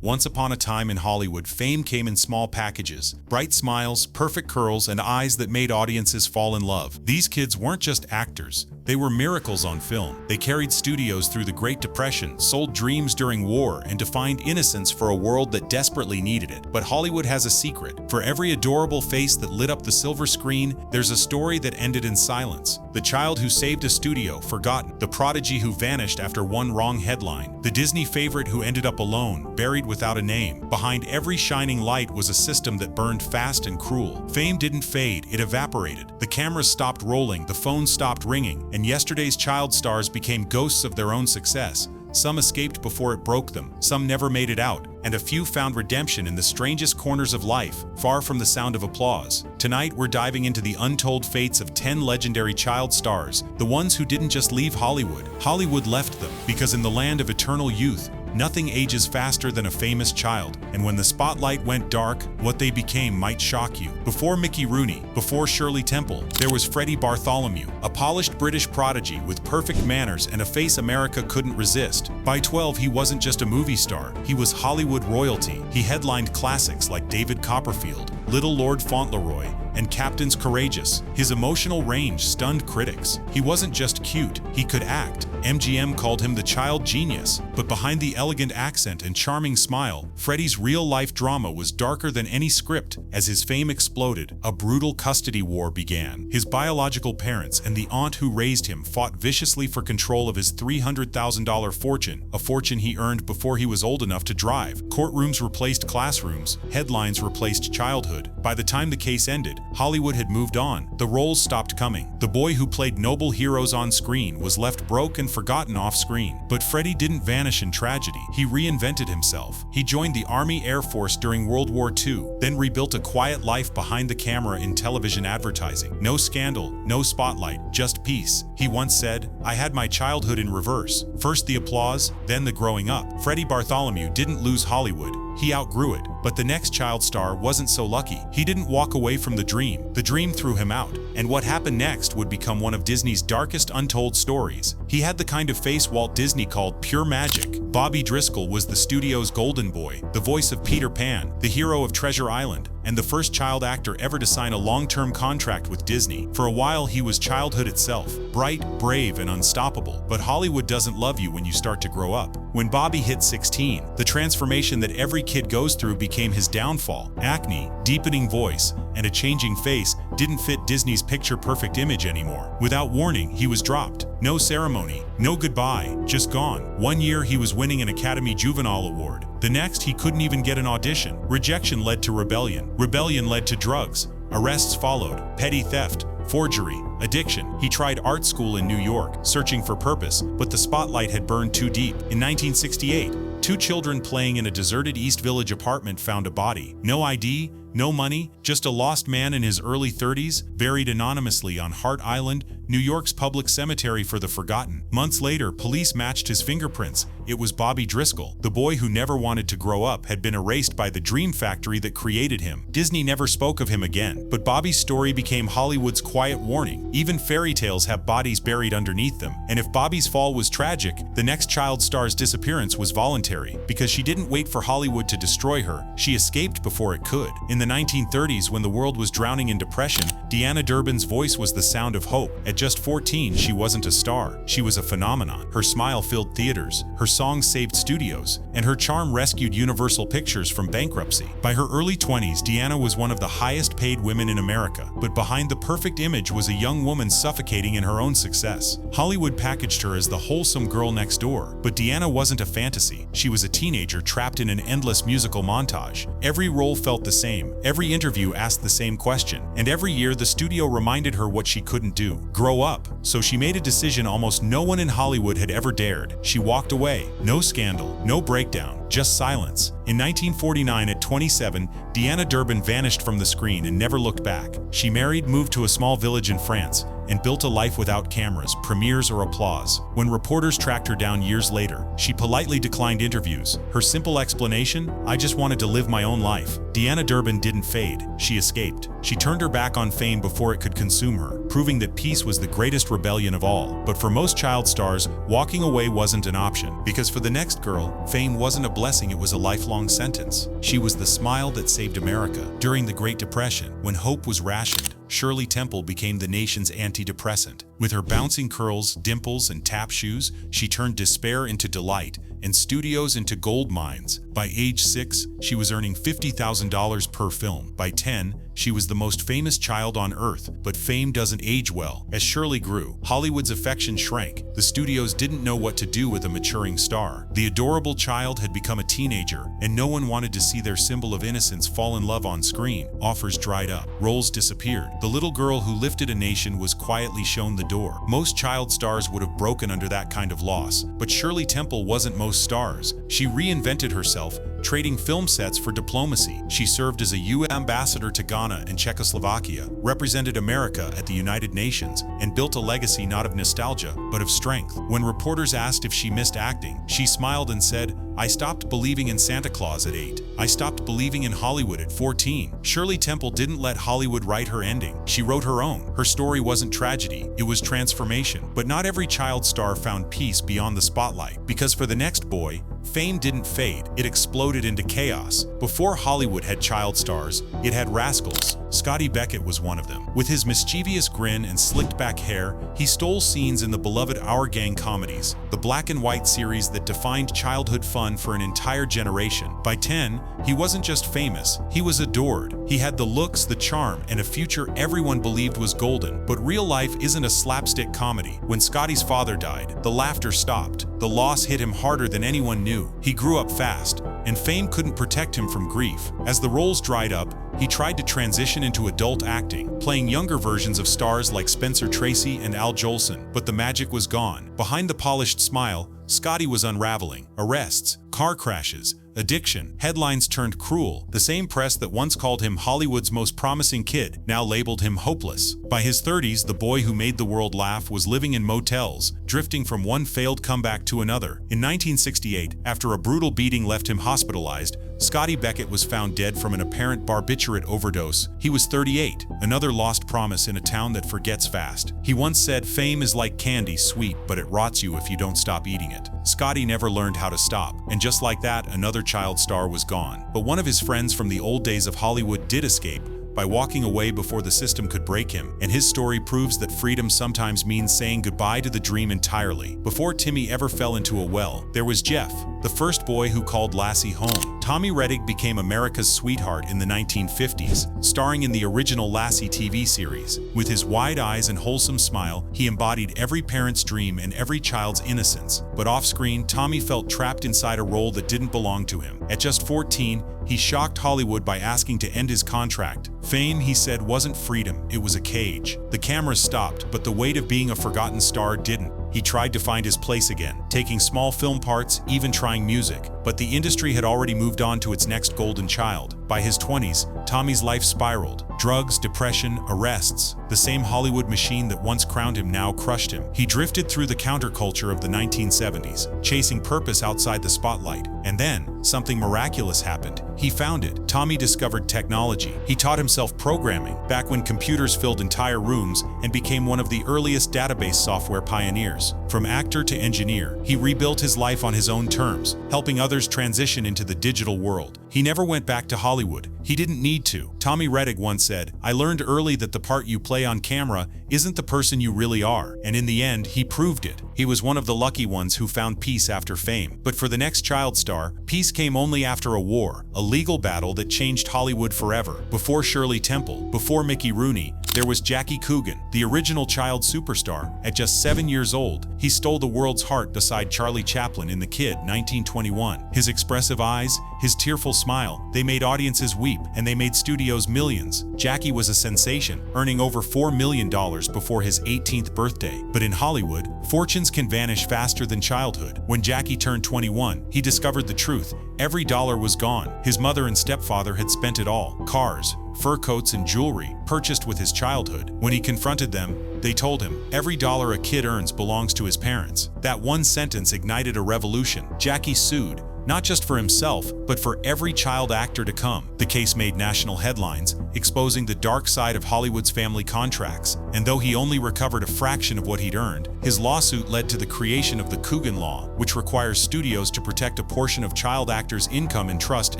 Once upon a time in Hollywood, fame came in small packages, bright smiles, perfect curls, and eyes that made audiences fall in love. These kids weren't just actors. They were miracles on film. They carried studios through the Great Depression, sold dreams during war, and defined innocence for a world that desperately needed it. But Hollywood has a secret. For every adorable face that lit up the silver screen, there's a story that ended in silence. The child who saved a studio, forgotten. The prodigy who vanished after one wrong headline. The Disney favorite who ended up alone, buried without a name. Behind every shining light was a system that burned fast and cruel. Fame didn't fade, it evaporated. The cameras stopped rolling, the phones stopped ringing, and yesterday's child stars became ghosts of their own success. Some escaped before it broke them, some never made it out, and a few found redemption in the strangest corners of life, far from the sound of applause. Tonight, we're diving into the untold fates of 10 legendary child stars, the ones who didn't just leave Hollywood. Hollywood left them, because in the land of eternal youth, nothing ages faster than a famous child, and when the spotlight went dark, what they became might shock you. Before Mickey Rooney, before Shirley Temple, there was Freddie Bartholomew, a polished British prodigy with perfect manners and a face America couldn't resist. By 12, he wasn't just a movie star, he was Hollywood royalty. He headlined classics like David Copperfield, Little Lord Fauntleroy, and Captain's Courageous. His emotional range stunned critics. He wasn't just cute, he could act. MGM called him the child genius. But behind the elegant accent and charming smile, Freddie's real-life drama was darker than any script. As his fame exploded, a brutal custody war began. His biological parents and the aunt who raised him fought viciously for control of his $300,000 fortune, a fortune he earned before he was old enough to drive. Courtrooms replaced classrooms, headlines replaced childhood. By the time the case ended, Hollywood had moved on. The roles stopped coming. The boy who played noble heroes on screen was left broke and forgotten off screen. But Freddie didn't vanish in tragedy. He reinvented himself. He joined the Army Air Force during World War II, then rebuilt a quiet life behind the camera in television advertising. No scandal, no spotlight, just peace. He once said, "I had my childhood in reverse. First the applause, then the growing up." Freddie Bartholomew didn't lose Hollywood. He outgrew it. But the next child star wasn't so lucky. He didn't walk away from the dream. The dream threw him out. And what happened next would become one of Disney's darkest untold stories. He had the kind of face Walt Disney called pure magic. Bobby Driscoll was the studio's golden boy, the voice of Peter Pan, the hero of Treasure Island, and the first child actor ever to sign a long-term contract with Disney. For a while, he was childhood itself, bright, brave, and unstoppable. But Hollywood doesn't love you when you start to grow up. When Bobby hit 16, the transformation that every kid goes through became his downfall. Acne, deepening voice, and a changing face didn't fit Disney's picture-perfect image anymore. Without warning, he was dropped. No ceremony, no goodbye, just gone. One year, he was winning an Academy Juvenile Award. The next, he couldn't even get an audition. Rejection led to rebellion. Rebellion led to drugs. Arrests followed. Petty theft, forgery, addiction. He tried art school in New York, searching for purpose, but the spotlight had burned too deep. In 1968, two children playing in a deserted East Village apartment found a body. No ID, no money, just a lost man in his early 30s, buried anonymously on Hart Island, New York's public cemetery for the forgotten. Months later, police matched his fingerprints. It was Bobby Driscoll. The boy who never wanted to grow up had been erased by the dream factory that created him. Disney never spoke of him again, but Bobby's story became Hollywood's quiet warning. Even fairy tales have bodies buried underneath them. And if Bobby's fall was tragic, the next child star's disappearance was voluntary. Because she didn't wait for Hollywood to destroy her, she escaped before it could. In the 1930s, when the world was drowning in depression, Deanna Durbin's voice was the sound of hope. At just 14, she wasn't a star. She was a phenomenon. Her smile filled theaters, her songs saved studios, and her charm rescued Universal Pictures from bankruptcy. By her early 20s, Deanna was one of the highest-paid women in America. But behind the perfect image was a young woman suffocating in her own success. Hollywood packaged her as the wholesome girl next door. But Deanna wasn't a fantasy. She was a teenager trapped in an endless musical montage. Every role felt the same. Every interview asked the same question. And every year, the studio reminded her what she couldn't do. Grow up. So she made a decision almost no one in Hollywood had ever dared. She walked away. No scandal, no breakdown, just silence. In 1949, at 27, Deanna Durbin vanished from the screen and never looked back. She married, moved to a small village in France, and built a life without cameras, premieres, or applause. When reporters tracked her down years later, she politely declined interviews. Her simple explanation: "I just wanted to live my own life." Deanna Durbin didn't fade. She escaped. She turned her back on fame before it could consume her, proving that peace was the greatest rebellion of all. But for most child stars, walking away wasn't an option. Because for the next girl, fame wasn't a blessing, it was a lifelong sentence. She was the smile that saved America. During the Great Depression, when hope was rationed, Shirley Temple became the nation's antidepressant. With her bouncing curls, dimples, and tap shoes, she turned despair into delight and studios into gold mines. By age 6, she was earning $50,000 per film. By 10, she was the most famous child on earth. But fame doesn't age well. As Shirley grew, Hollywood's affection shrank. The studios didn't know what to do with a maturing star. The adorable child had become a teenager, and no one wanted to see their symbol of innocence fall in love on screen. Offers dried up. Roles disappeared. The little girl who lifted a nation was quietly shown the door. Most child stars would have broken under that kind of loss. But Shirley Temple wasn't most stars. She reinvented herself, trading film sets for diplomacy. She served as a U.S. ambassador to Ghana and Czechoslovakia, represented America at the United Nations, and built a legacy not of nostalgia, but of strength. When reporters asked if she missed acting, she smiled and said, "I stopped believing in Santa Claus at 8. I stopped believing in Hollywood at 14. Shirley Temple didn't let Hollywood write her ending. She wrote her own. Her story wasn't tragedy, it was transformation. But not every child star found peace beyond the spotlight. Because for the next boy, fame didn't fade, it exploded into chaos. Before Hollywood had child stars, it had rascals. Scotty Beckett was one of them. With his mischievous grin and slicked back hair, he stole scenes in the beloved Our Gang comedies, the black and white series that defined childhood fun for an entire generation. By 10, he wasn't just famous, he was adored. He had the looks, the charm, and a future everyone believed was golden. But real life isn't a slapstick comedy. When Scotty's father died, the laughter stopped. The loss hit him harder than anyone knew. He grew up fast, and fame couldn't protect him from grief. As the roles dried up, he tried to transition into adult acting, playing younger versions of stars like Spencer Tracy and Al Jolson. But the magic was gone. Behind the polished smile, Scotty was unraveling. Arrests, car crashes, addiction. Headlines turned cruel. The same press that once called him Hollywood's most promising kid now labeled him hopeless. By his 30s, the boy who made the world laugh was living in motels, drifting from one failed comeback to another. In 1968, after a brutal beating left him hospitalized, Scotty Beckett was found dead from an apparent barbiturate overdose. He was 38, another lost promise in a town that forgets fast. He once said, "Fame is like candy, sweet, but it rots you if you don't stop eating it." Scotty never learned how to stop, and just like that, another child star was gone. But one of his friends from the old days of Hollywood did escape, by walking away before the system could break him. And his story proves that freedom sometimes means saying goodbye to the dream entirely. Before Timmy ever fell into a well, there was Jeff, the first boy who called Lassie home. Tommy Rettig became America's sweetheart in the 1950s, starring in the original Lassie TV series. With his wide eyes and wholesome smile, he embodied every parent's dream and every child's innocence. But off-screen, Tommy felt trapped inside a role that didn't belong to him. At just 14, he shocked Hollywood by asking to end his contract. Fame, he said, wasn't freedom, it was a cage. The cameras stopped, but the weight of being a forgotten star didn't. He tried to find his place again, taking small film parts, even trying music. But the industry had already moved on to its next golden child. By his 20s, Tommy's life spiraled. Drugs, depression, arrests. The same Hollywood machine that once crowned him now crushed him. He drifted through the counterculture of the 1970s, chasing purpose outside the spotlight. And then, something miraculous happened. He found it. Tommy discovered technology. He taught himself programming, back when computers filled entire rooms, and became one of the earliest database software pioneers. From actor to engineer, he rebuilt his life on his own terms, helping others transition into the digital world. He never went back to Hollywood. He didn't need to. Tommy Rettig once said, "I learned early that the part you play on camera isn't the person you really are." And in the end, he proved it. He was one of the lucky ones who found peace after fame. But for the next child star, peace came only after a war, a legal battle that changed Hollywood forever. Before Shirley Temple, before Mickey Rooney, there was Jackie Coogan, the original child superstar. At just 7 years old, he stole the world's heart beside Charlie Chaplin in The Kid, 1921. His expressive eyes, his tearful smile, they made audiences weep, and they made studios millions. Jackie was a sensation, earning over $4 million before his 18th birthday. But in Hollywood, fortunes can vanish faster than childhood. When Jackie turned 21, he discovered the truth. Every dollar was gone. His mother and stepfather had spent it all. Cars, fur coats and jewelry purchased with his childhood. When he confronted them, they told him, every dollar a kid earns belongs to his parents. That one sentence ignited a revolution. Jackie sued, not just for himself, but for every child actor to come. The case made national headlines, exposing the dark side of Hollywood's family contracts. And though he only recovered a fraction of what he'd earned, his lawsuit led to the creation of the Coogan Law, which requires studios to protect a portion of child actors' income and trust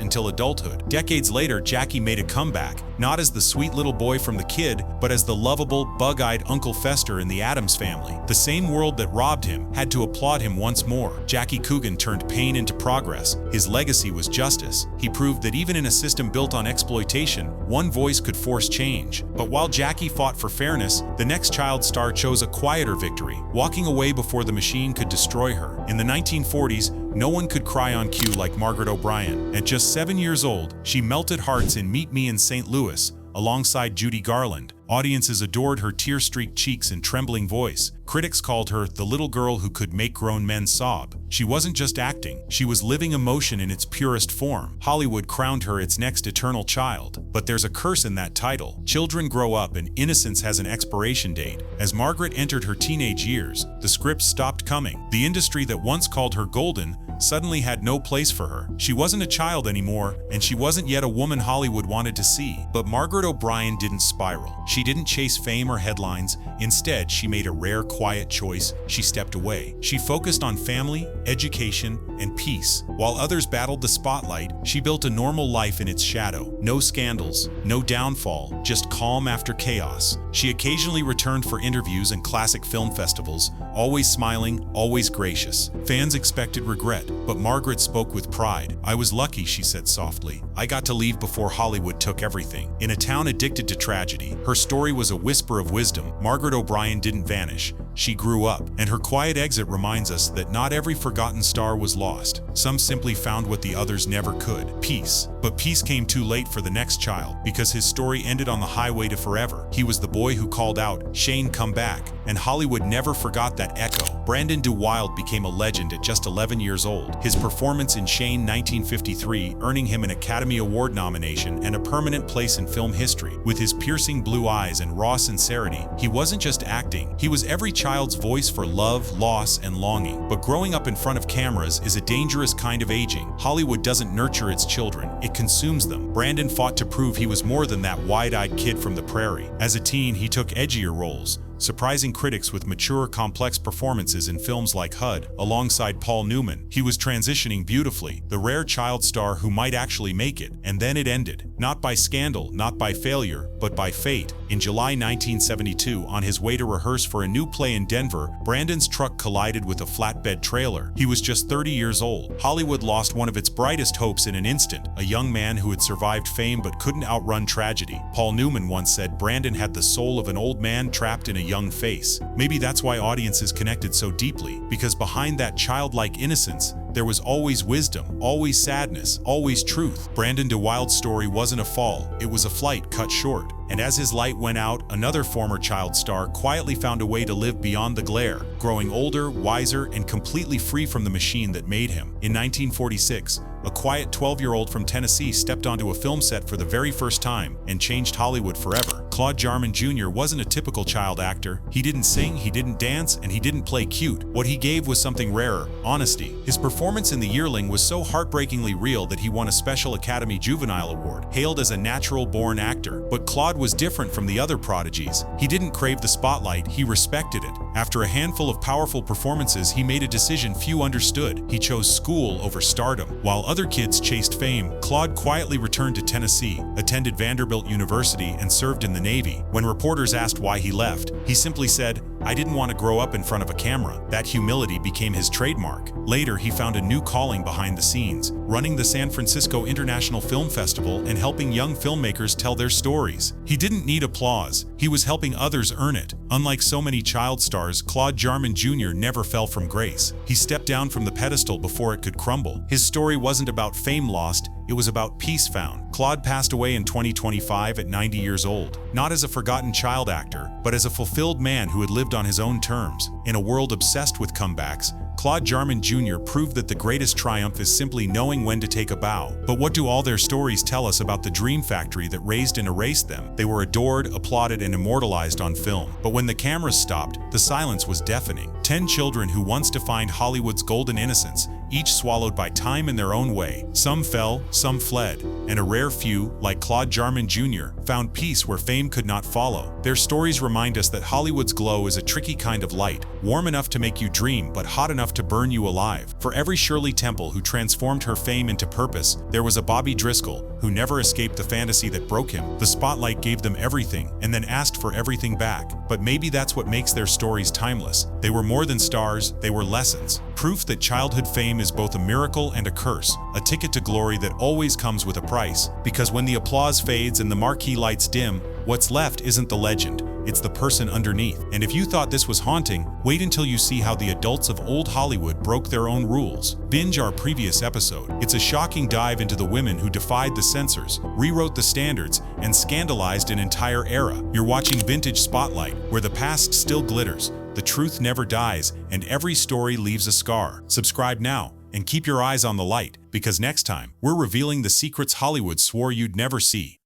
until adulthood. Decades later, Jackie made a comeback, not as the sweet little boy from The Kid, but as the lovable, bug-eyed Uncle Fester in The Addams Family. The same world that robbed him had to applaud him once more. Jackie Coogan turned pain into progress. His legacy was justice. He proved that even in a system built on exploitation, one voice could force change. But while Jackie fought for fairness, the next child star chose a quieter victory, walking away before the machine could destroy her. In the 1940s, no one could cry on cue like Margaret O'Brien. At just 7 years old, she melted hearts in Meet Me in St. Louis, alongside Judy Garland. Audiences adored her tear-streaked cheeks and trembling voice. Critics called her the little girl who could make grown men sob. She wasn't just acting, she was living emotion in its purest form. Hollywood crowned her its next eternal child. But there's a curse in that title. Children grow up and innocence has an expiration date. As Margaret entered her teenage years, the scripts stopped coming. The industry that once called her golden suddenly had no place for her. She wasn't a child anymore, and she wasn't yet a woman Hollywood wanted to see. But Margaret O'Brien didn't spiral. She didn't chase fame or headlines. Instead, she made a rare, quiet choice. She stepped away. She focused on family, education, and peace. While others battled the spotlight, she built a normal life in its shadow. No scandals, no downfall, just calm after chaos. She occasionally returned for interviews and classic film festivals, always smiling, always gracious. Fans expected regret, but Margaret spoke with pride. I was lucky, she said softly. I got to leave before Hollywood took everything. In a town addicted to tragedy, her story was a whisper of wisdom. Margaret O'Brien didn't vanish. She grew up, and her quiet exit reminds us that not every forgotten star was lost. Some simply found what the others never could: peace. But peace came too late for the next child, because his story ended on the highway to forever. He was the boy who called out, "Shane, come back," and Hollywood never forgot that echo. Brandon DeWilde became a legend at just 11 years old. His performance in Shane 1953 earning him an Academy Award nomination and a permanent place in film history. With his piercing blue eyes and raw sincerity, he wasn't just acting, he was every child's voice for love, loss, and longing. But growing up in front of cameras is a dangerous kind of aging. Hollywood doesn't nurture its children, it consumes them. Brandon fought to prove he was more than that wide-eyed kid from the prairie. As a teen, he took edgier roles, surprising critics with mature, complex performances in films like HUD. Alongside Paul Newman, he was transitioning beautifully, the rare child star who might actually make it. And then it ended. Not by scandal, not by failure, but by fate. In July 1972, on his way to rehearse for a new play in Denver, Brandon's truck collided with a flatbed trailer. He was just 30 years old. Hollywood lost one of its brightest hopes in an instant, a young man who had survived fame but couldn't outrun tragedy. Paul Newman once said Brandon had the soul of an old man trapped in a young face. Maybe that's why audiences connected so deeply, because behind that childlike innocence, there was always wisdom, always sadness, always truth. Brandon DeWilde's story wasn't a fall, it was a flight cut short. And as his light went out, another former child star quietly found a way to live beyond the glare, growing older, wiser, and completely free from the machine that made him. In 1946, a quiet 12-year-old from Tennessee stepped onto a film set for the very first time and changed Hollywood forever. Claude Jarman Jr. wasn't a typical child actor. He didn't sing, he didn't dance, and he didn't play cute. What he gave was something rarer: honesty. His performance in The Yearling was so heartbreakingly real that he won a special Academy Juvenile Award, hailed as a natural-born actor. But Claude was different from the other prodigies. He didn't crave the spotlight, he respected it. After a handful of powerful performances, he made a decision few understood. He chose school over stardom. While other kids chased fame, Claude quietly returned to Tennessee, attended Vanderbilt University, and served in the Navy. When reporters asked why he left, he simply said, "I didn't want to grow up in front of a camera." That humility became his trademark. Later, he found a new calling behind the scenes, running the San Francisco International Film Festival and helping young filmmakers tell their stories. He didn't need applause, he was helping others earn it. Unlike so many child stars, Claude Jarman Jr. never fell from grace. He stepped down from the pedestal before it could crumble. His story wasn't about fame lost, it was about peace found. Claude passed away in 2025 at 90 years old, not as a forgotten child actor, but as a fulfilled man who had lived on his own terms. In a world obsessed with comebacks, Claude Jarman Jr. proved that the greatest triumph is simply knowing when to take a bow. But what do all their stories tell us about the dream factory that raised and erased them? They were adored, applauded, and immortalized on film. But when the cameras stopped, the silence was deafening. 10 children who once defined Hollywood's golden innocence, each swallowed by time in their own way. Some fell, some fled, and a rare few, like Claude Jarman Jr., found peace where fame could not follow. Their stories remind us that Hollywood's glow is a tricky kind of light, warm enough to make you dream but hot enough to burn you alive. For every Shirley Temple who transformed her fame into purpose, there was a Bobby Driscoll who never escaped the fantasy that broke him. The spotlight gave them everything and then asked for everything back. But maybe that's what makes their stories timeless. They were more than stars, they were lessons. Proof that childhood fame is both a miracle and a curse, a ticket to glory that always comes with a price. Because when the applause fades and the marquee lights dim, what's left isn't the legend, it's the person underneath. And if you thought this was haunting, wait until you see how the adults of old Hollywood broke their own rules. Binge our previous episode. It's a shocking dive into the women who defied the censors, rewrote the standards, and scandalized an entire era. You're watching Vintage Spotlight, where the past still glitters, the truth never dies, and every story leaves a scar. Subscribe now and keep your eyes on the light, because next time, we're revealing the secrets Hollywood swore you'd never see.